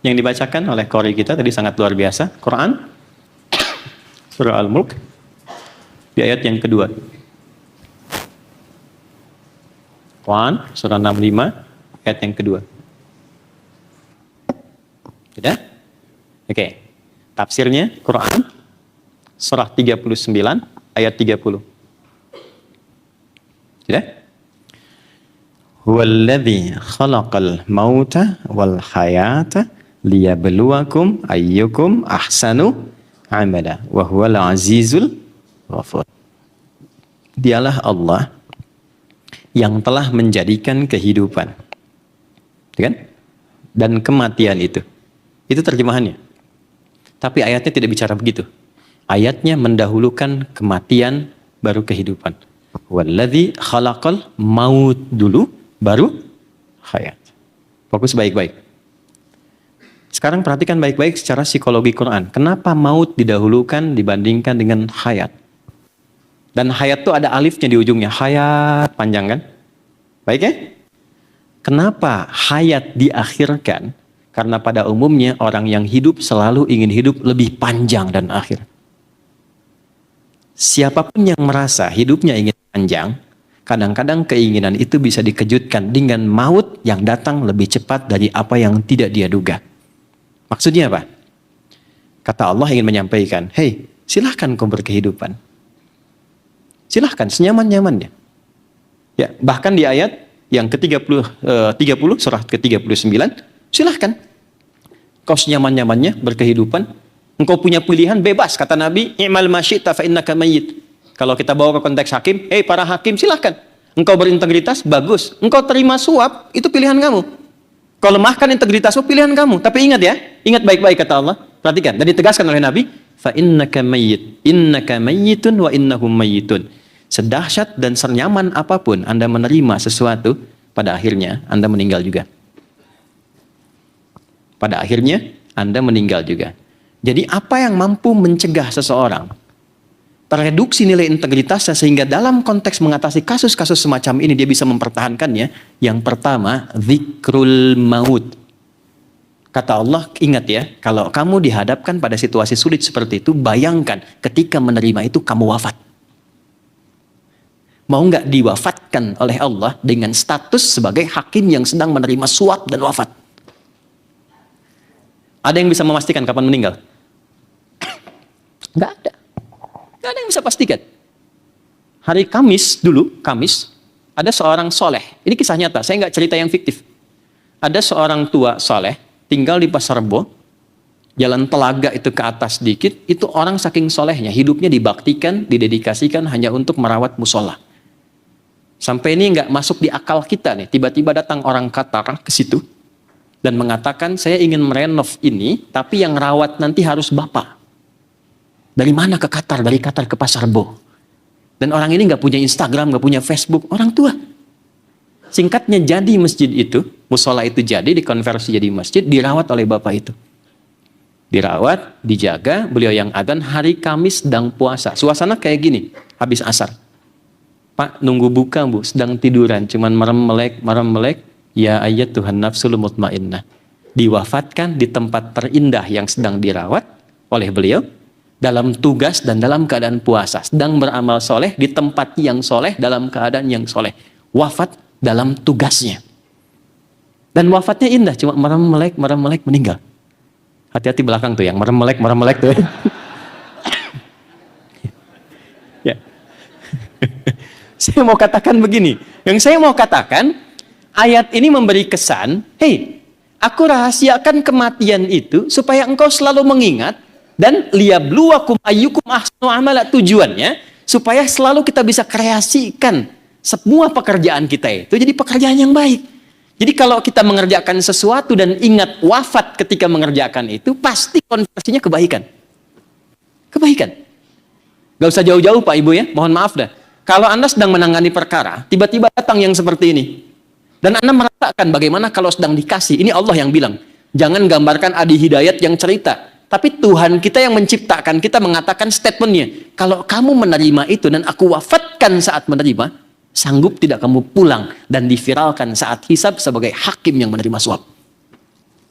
yang dibacakan oleh qori kita tadi sangat luar biasa. Quran, surah Al-Mulk, di ayat yang kedua. Quran, surah 65, ayat yang kedua. Sudah? Oke. Tafsirnya, Quran, surah 39, ayat 30. Sudah? Huwallazi khalaqal mauta wal hayata liyabluwakum ayyukum ahsanu amala wa huwal azizul ghafur. Dialah Allah yang telah menjadikan kehidupan, kan? Dan kematian itu. Itu terjemahannya. Tapi ayatnya tidak bicara begitu. Ayatnya mendahulukan kematian baru kehidupan. Wallazi khalaqal maut dulu baru hayat. Fokus baik-baik. Sekarang perhatikan baik-baik secara psikologi Quran. Kenapa maut didahulukan dibandingkan dengan hayat? Dan hayat itu ada alifnya di ujungnya. Hayat, panjang kan? Baik ya? Kenapa hayat diakhirkan? Karena pada umumnya orang yang hidup selalu ingin hidup lebih panjang dan akhir. Siapapun yang merasa hidupnya ingin panjang, kadang-kadang keinginan itu bisa dikejutkan dengan maut yang datang lebih cepat dari apa yang tidak dia duga. Maksudnya apa? Kata Allah ingin menyampaikan, hei, silahkan kau berkehidupan. Silahkan, senyaman-nyamannya. Ya, bahkan di ayat yang ke-30, surah ke-39, silahkan. Kau senyaman-nyamannya berkehidupan. Engkau punya pilihan bebas, kata Nabi, i'mal ma syi'ta fa innaka mayyit. Kalau kita bawa ke konteks hakim, para hakim silahkan. Engkau berintegritas, bagus. Engkau terima suap, itu pilihan kamu. Kau lemahkan integritasmu, pilihan kamu. Tapi ingat ya, ingat baik-baik kata Allah. Perhatikan, dan ditegaskan oleh Nabi, fa innaka mayyit, innaka mayyitun wa innahum mayyitun. Sedahsyat dan senyaman apapun Anda menerima sesuatu, pada akhirnya Anda meninggal juga. Pada akhirnya Anda meninggal juga. Jadi apa yang mampu mencegah seseorang tereduksi nilai integritasnya sehingga dalam konteks mengatasi kasus-kasus semacam ini dia bisa mempertahankannya? Yang pertama, zikrul maut. Kata Allah, ingat ya, kalau kamu dihadapkan pada situasi sulit seperti itu, bayangkan ketika menerima itu kamu wafat. Mau nggak diwafatkan oleh Allah dengan status sebagai hakim yang sedang menerima suap dan wafat? Ada yang bisa memastikan kapan meninggal? Nggak ada. Nggak ada yang bisa pastikan. Hari Kamis dulu, ada seorang soleh. Ini kisah nyata, saya nggak cerita yang fiktif. Ada seorang tua soleh, tinggal di Pasar Rebo, jalan Telaga itu ke atas sedikit, itu orang saking solehnya, hidupnya dibaktikan, didedikasikan hanya untuk merawat musola. Sampai ini nggak masuk di akal kita nih, tiba-tiba datang orang Qatar ke situ, dan mengatakan, saya ingin merenov ini, tapi yang rawat nanti harus bapak. Dari mana ke Qatar? Dari Qatar ke Pasar Rebo. Dan orang ini nggak punya Instagram, nggak punya Facebook, orang tua. Singkatnya jadi masjid itu, musola itu jadi, dikonversi jadi masjid, dirawat oleh bapak itu. Dirawat, dijaga, beliau yang adzan, hari Kamis sedang puasa. Suasana kayak gini, habis asar. Pak, nunggu buka bu, sedang tiduran, cuman merem-melek, ya ayat Tuhan nafsul mutmainnah. Diwafatkan di tempat terindah yang sedang dirawat oleh beliau, dalam tugas dan dalam keadaan puasa, sedang beramal soleh di tempat yang soleh, dalam keadaan yang soleh, wafat dalam tugasnya. Dan wafatnya indah, cuma merem-melek meninggal. Hati-hati belakang tuh, yang merem-melek tuh. Ya. Saya mau katakan begini, ayat ini memberi kesan, hei, aku rahasiakan kematian itu supaya engkau selalu mengingat. Dan liyabluwakum ayyukum ahsanu amala, tujuannya supaya selalu kita bisa kreasikan semua pekerjaan kita itu jadi pekerjaan yang baik. Jadi kalau kita mengerjakan sesuatu dan ingat wafat ketika mengerjakan itu, pasti konversinya kebaikan. Kebaikan. Gak usah jauh-jauh Pak Ibu ya, mohon maaf dah. Kalau Anda sedang menangani perkara, tiba-tiba datang yang seperti ini. Dan Anda merasakan bagaimana kalau sedang dikasih, ini Allah yang bilang. Jangan gambarkan Adi Hidayat yang cerita. Tapi Tuhan kita yang menciptakan, kita mengatakan statementnya, kalau kamu menerima itu dan aku wafatkan saat menerima, sanggup tidak kamu pulang dan diviralkan saat hisab sebagai hakim yang menerima suap?